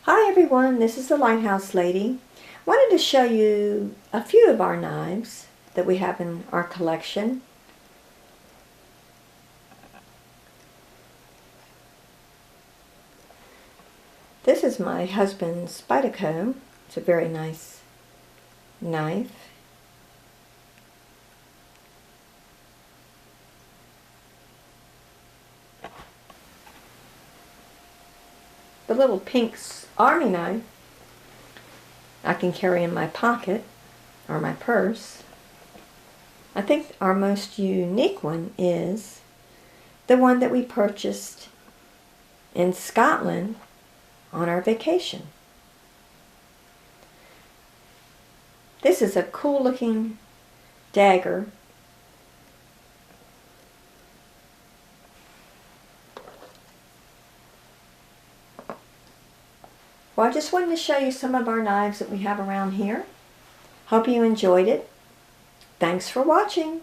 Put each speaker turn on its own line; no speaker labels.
Hi everyone, this is the Lighthouse Lady. Wanted to show you a few of our knives that we have in our collection. This is my husband's Spyderco. It's a very nice knife. The little pink army knife I can carry in my pocket or my purse. I think our most unique one is the one that we purchased in Scotland on our vacation. This is a cool looking dagger. Well, I just wanted to show you some of our knives that we have around here. Hope you enjoyed it. Thanks for watching.